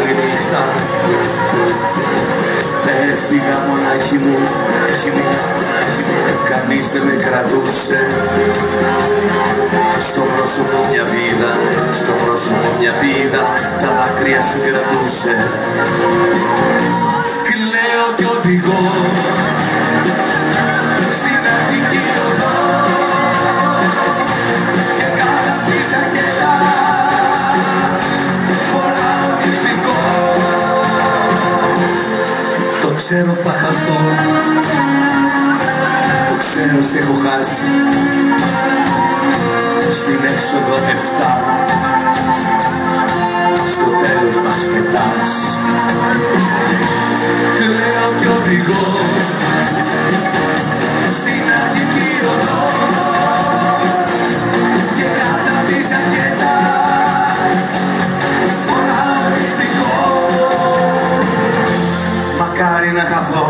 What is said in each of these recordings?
μεγάλη νύχτα έφυγα μονάχη μου, κανείς δεν με κρατούσε. Στο πρόσωπο μια βίδα, στο πρόσωπο μια βίδα, τα δάκρυα συγκρατούσε. Κλαίω κι οδηγώ στην Αττική οδό και κάτω απ' τη ζακέτα φοράω νυχτικό. Το ξέρω θα χαθώ, το ξέρω σε έχω χάσει. Στην έξοδο 7 στο τέλος μας πετάς. Κλαίω κι οδηγώ στην Αττική οδό και κάτω απ' τη ζακέτα φοράω νυχτικό. Μακάρι να χαθώ,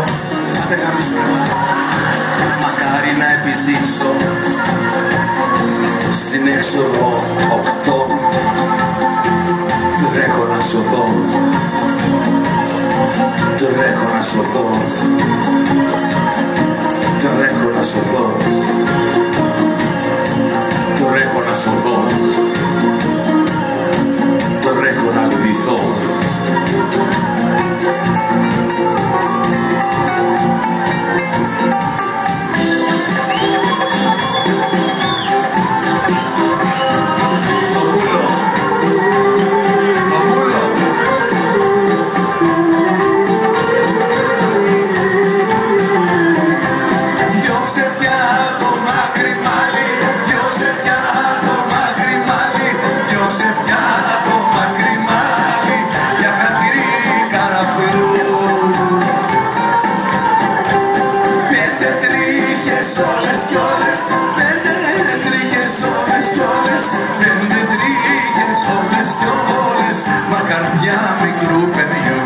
άντε γαμίσου, μακάρι να επιζήσω στην έξοδο 8. Τρέχω να σωθώ, τρέχω να σωθώ, τρέχω να σωθώ, τρέχω να σωθώ, τρέχω να λυθώ. Καρδιά μικρού παιδιού.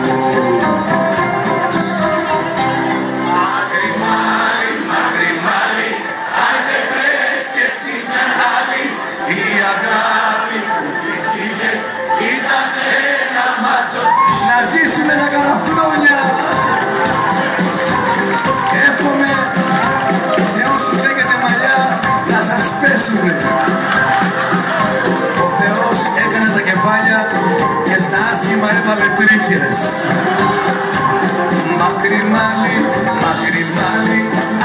Μαύρη μάλι, μαύρη μάλι, άιντε βρες κι εσύ μια άλλη. Η αγάπη που της είχες ήταν ένα μάτσο. Να ζήσουμε τα καραφλόνια. Εύχομαι σε όσους έχετε μαλλιά να σας πέσουνε. Ο Θεός έκανε τα κεφάλια και στα άσχημα έβαλε τρίχες. Μακρύ μάλι, μακρύ μάλι,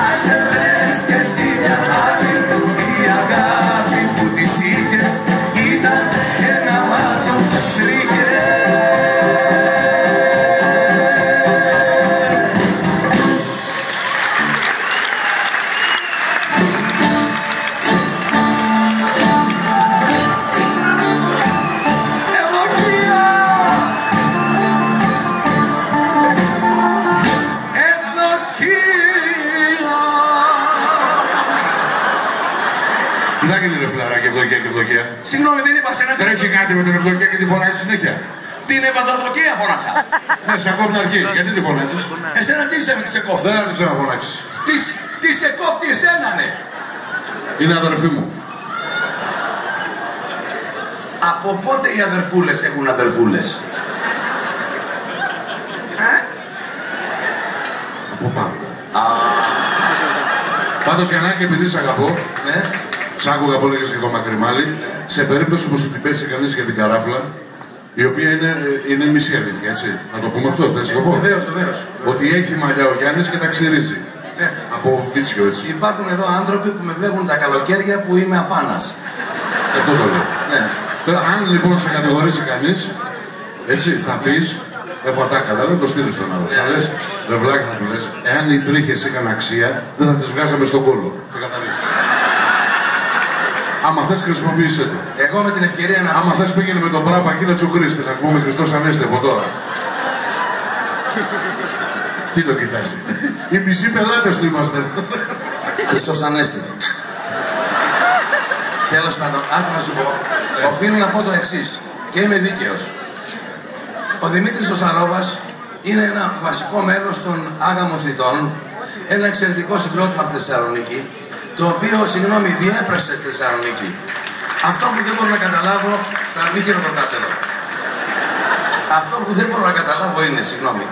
άντε βρες κι εσύ μια άλλη. Η αγάπη που της είχες ήταν ένα μάτσο τρίχες. Συγγνώμη, δεν είπα σένα. Τρέχει κάτι με την ευλογία και τη φωνάζει συνέχεια. Την ευαδοδοκία φώναξα. Ναι, σε ακούω από την αρχή. Γιατί τη φωνάζεις? Εσένα τι σε κόφτει? Δεν θα την ξαναφωνάξεις. Τι σε κόφτει εσένα, ναι? Είναι αδερφή μου. Από πότε οι αδερφούλες έχουν αδερφούλες? Από πάντα. Πάντως για να έχει, επειδή σ' αγαπώ, ναι. Σ' άκουγα που έλεγες για το μακριμάλι, σε περίπτωση που σου την πέσει κανείς για την καράφλα, η οποία είναι μισή αλήθεια, έτσι. Να το πούμε αυτό, θες να το πω? Βεβαίως, βεβαίως. Ότι έχει μαλλιά ο Γιάννης και τα ξυρίζει. Ναι. Από βίτσιο, έτσι. Υπάρχουν εδώ άνθρωποι που με βλέπουν τα καλοκαίρια που είμαι αφάνας. Αυτό το λέω. Ναι. Τώρα, αν λοιπόν σε κατηγορήσει κανείς, έτσι, θα πεις, έχω ατάκα, δεν το στείλεις στον άλλο. Θα λες, ρε βλάκα, θα του λες, εάν οι τρίχες είχαν αξία, δεν θα τις βγάζαμε στον κόλλο. Το καθαρίζεις. Άμα θες, χρησιμοποίησέ το. Εγώ με την ευκαιρία να... Άμα θες, πήγαινε με τον Πράπα εκεί να τσουκρίστη, να πούμε Χριστός Ανέστη από τώρα. Τι το κοιτάς? Οι μισοί πελάτες του είμαστε. Χριστός Ανέστη. Τέλος πάντων, άκου να σου πω. Οφείλω να πω το εξής. Και είμαι δίκαιος. Ο Δημήτρης ο Σαρόβας είναι ένα βασικό μέλος των Άγαμοθητών. Ένα εξαιρετικό συγκρότημα από τη Θεσσαλονίκη. Το οποίο, συγγνώμη, διέπρασε στη Θεσσαλονίκη. Αυτό που δεν μπορώ να καταλάβω, θα μην χειροκροτάτε εδώ. Αυτό που δεν μπορώ να καταλάβω είναι, συγγνώμη,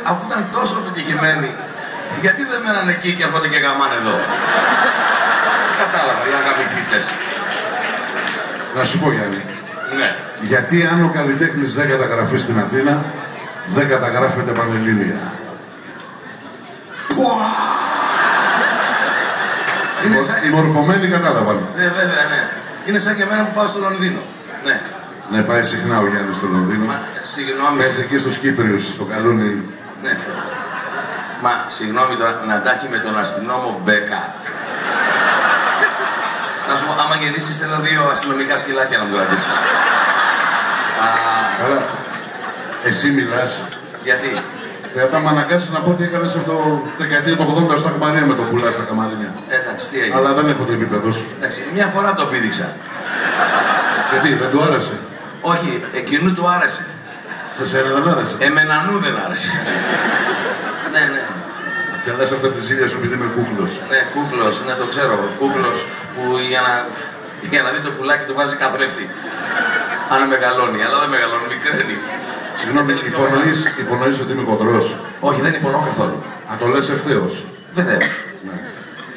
αφού ήταν τόσο επιτυχημένοι, γιατί δεν μένανε εκεί και έρχονται και γαμάνε εδώ. Κατάλαβα, οι αγαμηθίτες. Να σου πω, Γιάννη. Ναι. Γιατί αν ο καλλιτέχνης δεν καταγραφεί στην Αθήνα, δεν καταγράφεται πανελλήνια. Οι μορφωμένοι κατάλαβαν. Ναι, βέβαια, ναι. Είναι σαν και εμένα που πάω στο Λονδίνο. Ναι. Ναι, πάει συχνά ο Γιάννης στο Λονδίνο. Συγγνώμη. Παίζει εκεί στους Κύπριους, στο καλούνι. Ναι. Μα, συγγνώμη τώρα, να τάχει με τον αστυνόμο Μπέκα. Να σου πω, άμα γεννήσεις θέλω 2 αστυνομικά σκυλάκια να μου κρατήσεις. Καλά. Εσύ μιλάς. Γιατί? Θα με αναγκάσεις να πω τι έκανες από το δεκαετία του 80 στα Χμαρία με το πουλά στα καμαρίνια. Εντάξει, τι έγινε. Αλλά δεν έχω το επίπεδο σου. Εντάξει, μια φορά το πήδηξα. Γιατί, δεν του άρεσε? Όχι, εκείνου του άρεσε. Σε σένα δεν άρεσε? Εμενανού δεν άρεσε. Ναι, ναι. Και λες αυτό από τη ζήλια σου επειδή είμαι κούκλος. Ναι, κούκλος, ναι, το ξέρω. Κούκλος που για να δει το πουλάκι του βάζει καθρέφτη. Αν μεγαλώνει, αλλά δεν μεγαλώνει, μικραίνει. Συγγνώμη, υπονοείς ότι είμαι χοντρός? Όχι, δεν υπονοώ καθόλου. Α, το λες ευθέως? Βεβαίως. Ναι.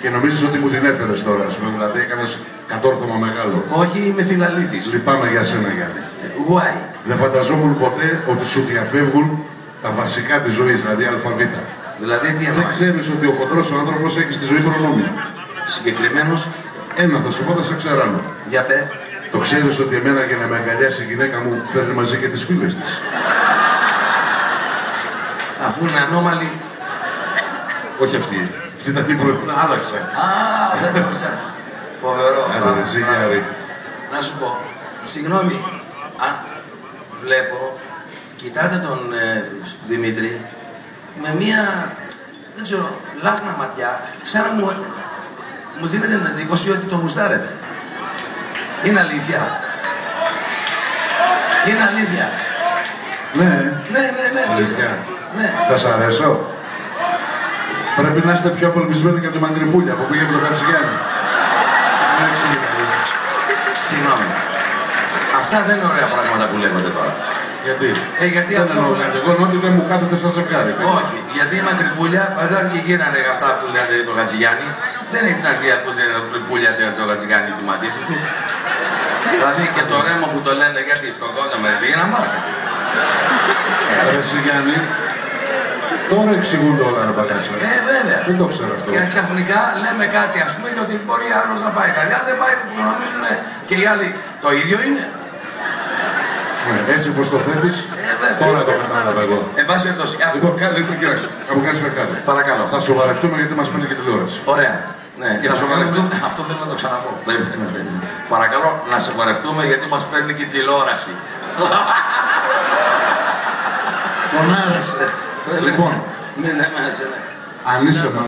Και νομίζεις ότι μου την έφερες τώρα, ας πούμε, δηλαδή έκανες κατόρθωμα μεγάλο? Όχι, είμαι φιλαλήθης. Λυπάμαι για σένα, Γιάννη. Why? Δεν φανταζόμουν ποτέ ότι σου διαφεύγουν τα βασικά της ζωής, δηλαδή αλφαβήτα. Δηλαδή, τι εννοείς? Δεν ξέρεις ότι ο χοντρός ο άνθρωπος έχει στη ζωή προνόμια. Συγκεκριμένος? Ένα θα σου πω, θα σε ξεράνω. Για πέ. Το ξέρεις ότι εμένα για να με αγκαλιάσει η γυναίκα μου φέρνει μαζί και τις φίλες της? Αφού είναι ανώμαλη. Όχι αυτή. Αυτή ήταν η πρώτη. Άλλαξα. Δεν το ξέρω. Φοβερό. Άντε ρε ζηλιάρη. Να σου πω. Συγγνώμη. Βλέπω. Κοιτάτε τον Δημήτρη με μία, δεν ξέρω, λάχνα ματιά, σαν να μου δίνετε την εντύπωση ότι τον γουστάρετε. Είναι αλήθεια? Είναι αλήθεια? Ναι. Ναι. Αλήθεια. Ναι. Σας αρέσω? Πρέπει να είστε πιο απελπισμένοι και από τη Μαγκρυπούλια που πήγε με τον Κατσιγιάννη. Συγγνώμη. Αυτά δεν είναι ωραία πράγματα που λέγονται τώρα. Γιατί? Γιατί δεν αυτό εννοώ κάτι. Εγώ εννοώ ότι δεν μου κάθεται σαν ζευγάρι. Όχι. Γιατί η Μαγκρυπούλια, βάζανε και γίνανε αυτά που λέτε το Κατσιγιάννη, δεν έχει σημασία που είναι η Μαγκρυπούλια το Κατσιγιάννη του ματίτου του. Δηλαδή και το ρέμο που το λένε γιατί στον κόντο με δει να μάσα. Εσύ Γιάννη, τώρα εξηγούνται όλα ρε μπαγκάσια. Βέβαια. Δεν το ξέρω αυτό. Και ξαφνικά λέμε κάτι, ας πούμε, ότι μπορεί άλλος να πάει καλά. Αν δεν πάει, που νομίζουν και οι άλλοι το ίδιο είναι. Ναι, έτσι πως το θέτεις, τώρα το κατάλαβα εγώ. Εν πάση περιπτώσει. Λοιπόν, κοίταξε, θα μου κάνεις μεγάλο. Παρακαλώ. Θα σοβαρευτούμε γιατί μας παίρνει και τηλεόραση. Ωραία. Ναι, και θα σοβαρευτούμε. Αυτό θέλω να το ξαναπώ. Παρακαλώ να σοβαρευτούμε γιατί μας παίρνει και τηλεόραση. Τον άρεσε. Λοιπόν, Ναι, ναι, αν είσαι